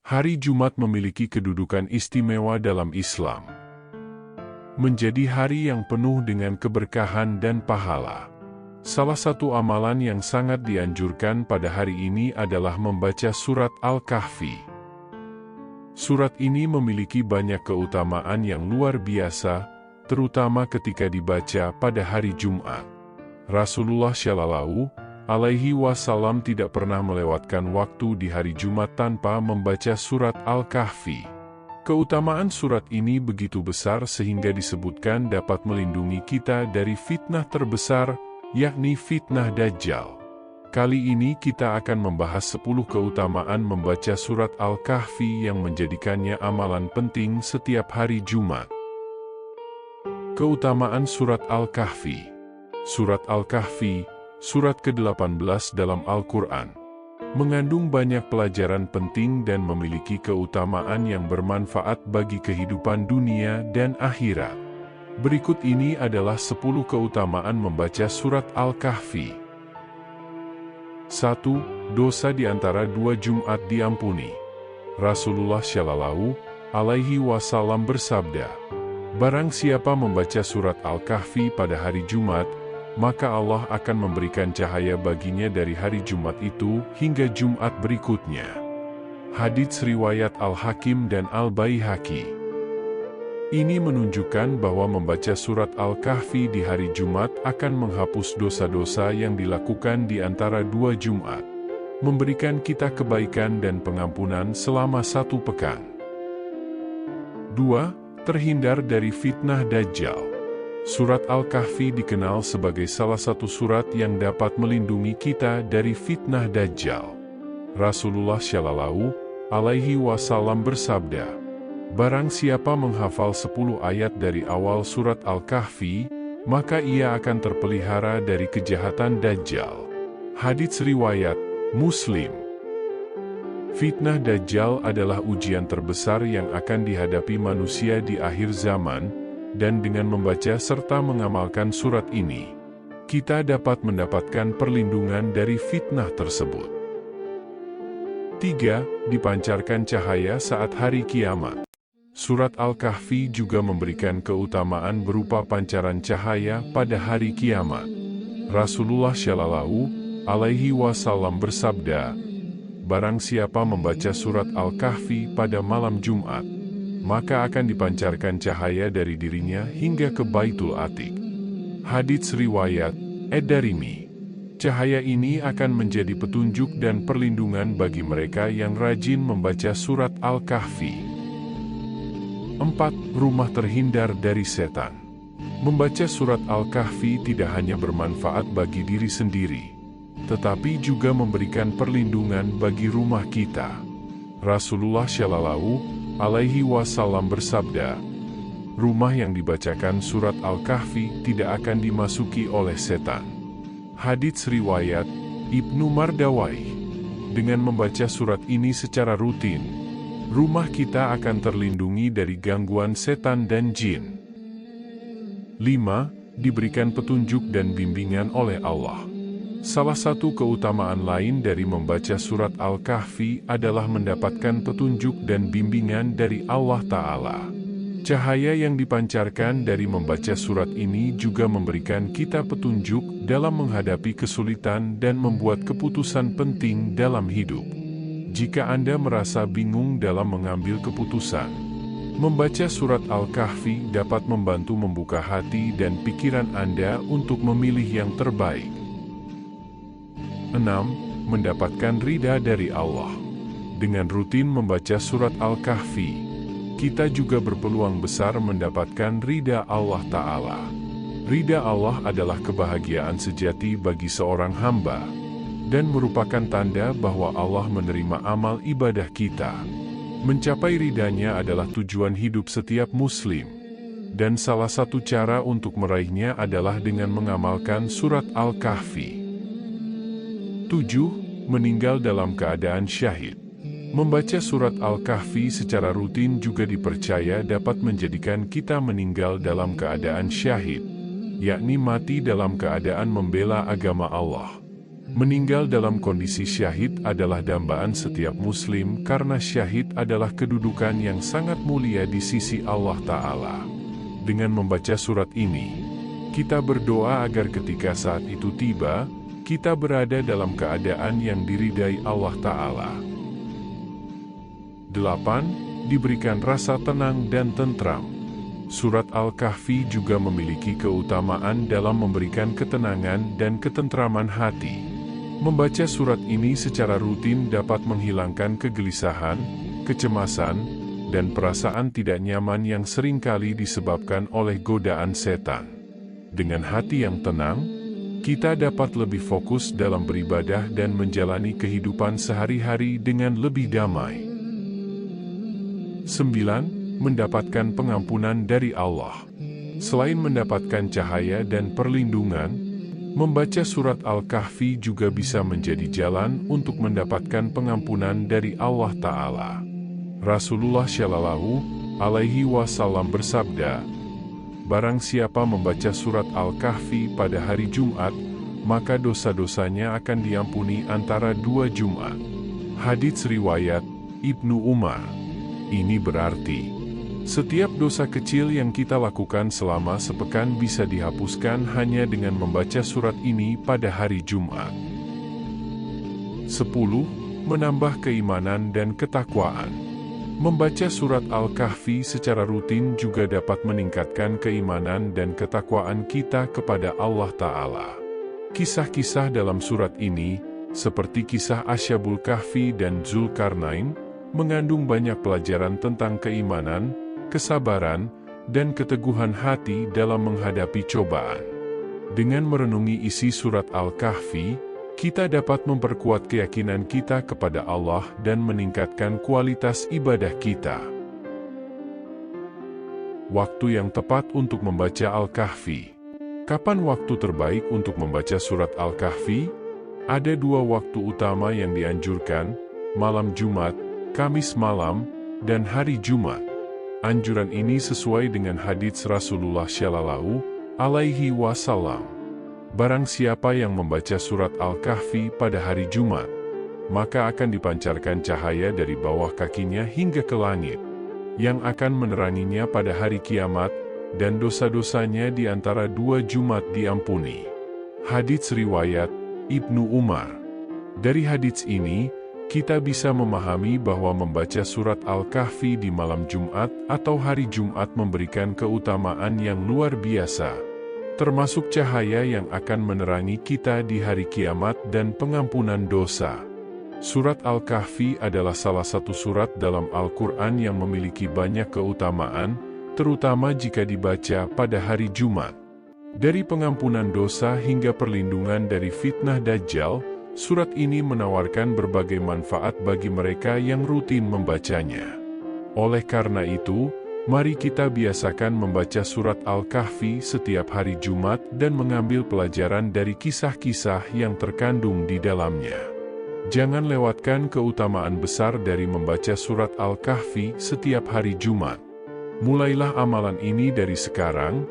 Hari Jumat memiliki kedudukan istimewa dalam Islam. Menjadi hari yang penuh dengan keberkahan dan pahala. Salah satu amalan yang sangat dianjurkan pada hari ini adalah membaca surat Al-Kahfi. Surat ini memiliki banyak keutamaan yang luar biasa, terutama ketika dibaca pada hari Jumat. Rasulullah Shallallahu Alaihi Wasallam tidak pernah melewatkan waktu di hari Jumat tanpa membaca surat Al-Kahfi. Keutamaan surat ini begitu besar sehingga disebutkan dapat melindungi kita dari fitnah terbesar, yakni fitnah Dajjal. Kali ini kita akan membahas 10 keutamaan membaca surat Al-Kahfi yang menjadikannya amalan penting setiap hari Jumat. Keutamaan surat Al-Kahfi. Surat Al-Kahfi, surat ke-18 dalam Al-Quran, mengandung banyak pelajaran penting dan memiliki keutamaan yang bermanfaat bagi kehidupan dunia dan akhirat. Berikut ini adalah 10 keutamaan membaca surat Al-Kahfi. 1. Dosa di antara 2 Jumat diampuni. Rasulullah Shallallahu Alaihi Wasallam bersabda, "Barang siapa membaca surat Al-Kahfi pada hari Jumat, maka Allah akan memberikan cahaya baginya dari hari Jumat itu hingga Jumat berikutnya." Hadits riwayat Al-Hakim dan Al-Baihaqi. Ini menunjukkan bahwa membaca surat Al-Kahfi di hari Jumat akan menghapus dosa-dosa yang dilakukan di antara 2 Jumat, memberikan kita kebaikan dan pengampunan selama 1 pekan. 2. Terhindar dari fitnah Dajjal. Surat Al-Kahfi dikenal sebagai salah satu surat yang dapat melindungi kita dari fitnah Dajjal. Rasulullah Shallallahu Alaihi Wasallam bersabda, "Barang siapa menghafal 10 ayat dari awal surat Al-Kahfi, maka ia akan terpelihara dari kejahatan Dajjal." Hadits riwayat Muslim. Fitnah Dajjal adalah ujian terbesar yang akan dihadapi manusia di akhir zaman, dan dengan membaca serta mengamalkan surat ini, kita dapat mendapatkan perlindungan dari fitnah tersebut. 3. Dipancarkan cahaya saat hari kiamat. Surat Al-Kahfi juga memberikan keutamaan berupa pancaran cahaya pada hari kiamat. Rasulullah Shallallahu Alaihi Wasallam bersabda, "Barang siapa membaca surat Al-Kahfi pada malam Jumat, maka akan dipancarkan cahaya dari dirinya hingga ke Baitul Atiq." Hadits riwayat Ad-Darimi. Cahaya ini akan menjadi petunjuk dan perlindungan bagi mereka yang rajin membaca surat Al-Kahfi. 4. Rumah terhindar dari setan. Membaca surat Al-Kahfi tidak hanya bermanfaat bagi diri sendiri, tetapi juga memberikan perlindungan bagi rumah kita. Rasulullah Shallallahu Alaihi Wasallam bersabda, "Rumah yang dibacakan surat Al-Kahfi tidak akan dimasuki oleh setan." Hadits riwayat Ibnu Mardawai. Dengan membaca surat ini secara rutin, rumah kita akan terlindungi dari gangguan setan dan jin. 5. Diberikan petunjuk dan bimbingan oleh Allah. Salah satu keutamaan lain dari membaca surat Al-Kahfi adalah mendapatkan petunjuk dan bimbingan dari Allah Ta'ala. Cahaya yang dipancarkan dari membaca surat ini juga memberikan kita petunjuk dalam menghadapi kesulitan dan membuat keputusan penting dalam hidup. Jika Anda merasa bingung dalam mengambil keputusan, membaca surat Al-Kahfi dapat membantu membuka hati dan pikiran Anda untuk memilih yang terbaik. 6. Mendapatkan ridha dari Allah. Dengan rutin membaca surat Al-Kahfi, kita juga berpeluang besar mendapatkan ridha Allah Ta'ala. Ridha Allah adalah kebahagiaan sejati bagi seorang hamba, dan merupakan tanda bahwa Allah menerima amal ibadah kita. Mencapai ridhanya adalah tujuan hidup setiap muslim, dan salah satu cara untuk meraihnya adalah dengan mengamalkan surat Al-Kahfi. 7. Meninggal dalam keadaan syahid. Membaca surat Al-Kahfi secara rutin juga dipercaya dapat menjadikan kita meninggal dalam keadaan syahid, yakni mati dalam keadaan membela agama Allah. Meninggal dalam kondisi syahid adalah dambaan setiap muslim karena syahid adalah kedudukan yang sangat mulia di sisi Allah Ta'ala. Dengan membaca surat ini, kita berdoa agar ketika saat itu tiba, kita berada dalam keadaan yang diridai Allah Ta'ala. 8. Diberikan rasa tenang dan tentram. Surat Al-Kahfi juga memiliki keutamaan dalam memberikan ketenangan dan ketentraman hati. Membaca surat ini secara rutin dapat menghilangkan kegelisahan, kecemasan, dan perasaan tidak nyaman yang seringkali disebabkan oleh godaan setan. Dengan hati yang tenang, kita dapat lebih fokus dalam beribadah dan menjalani kehidupan sehari-hari dengan lebih damai. 9. Mendapatkan pengampunan dari Allah. Selain mendapatkan cahaya dan perlindungan, membaca surat Al-Kahfi juga bisa menjadi jalan untuk mendapatkan pengampunan dari Allah Ta'ala. Rasulullah Shallallahu Alaihi Wasallam bersabda, "Barang siapa membaca surat Al-Kahfi pada hari Jumat, maka dosa-dosanya akan diampuni antara 2 Jumat." Hadits riwayat Ibnu Umar. Ini berarti setiap dosa kecil yang kita lakukan selama sepekan bisa dihapuskan hanya dengan membaca surat ini pada hari Jumat. 10. Menambah keimanan dan ketakwaan. Membaca surat Al-Kahfi secara rutin juga dapat meningkatkan keimanan dan ketakwaan kita kepada Allah Ta'ala. Kisah-kisah dalam surat ini, seperti kisah Asyabul Kahfi dan Zulkarnain, mengandung banyak pelajaran tentang keimanan, kesabaran, dan keteguhan hati dalam menghadapi cobaan. Dengan merenungi isi surat Al-Kahfi, kita dapat memperkuat keyakinan kita kepada Allah dan meningkatkan kualitas ibadah kita. Waktu yang tepat untuk membaca Al-Kahfi. Kapan waktu terbaik untuk membaca surat Al-Kahfi? Ada 2 waktu utama yang dianjurkan, malam Jumat, Kamis malam, dan hari Jumat. Anjuran ini sesuai dengan hadits Rasulullah Shallallahu Alaihi Wasallam. Barang siapa yang membaca surat Al-Kahfi pada hari Jumat, maka akan dipancarkan cahaya dari bawah kakinya hingga ke langit, yang akan meneranginya pada hari kiamat, dan dosa-dosanya di antara 2 Jumat diampuni. Hadits riwayat Ibnu Umar. Dari hadits ini, kita bisa memahami bahwa membaca surat Al-Kahfi di malam Jumat atau hari Jumat memberikan keutamaan yang luar biasa, termasuk cahaya yang akan menerangi kita di hari kiamat dan pengampunan dosa. Surat Al-Kahfi adalah salah satu surat dalam Al-Quran yang memiliki banyak keutamaan, terutama jika dibaca pada hari Jumat. Dari pengampunan dosa hingga perlindungan dari fitnah Dajjal, surat ini menawarkan berbagai manfaat bagi mereka yang rutin membacanya. Oleh karena itu, mari kita biasakan membaca surat Al-Kahfi setiap hari Jumat dan mengambil pelajaran dari kisah-kisah yang terkandung di dalamnya. Jangan lewatkan keutamaan besar dari membaca surat Al-Kahfi setiap hari Jumat. Mulailah amalan ini dari sekarang,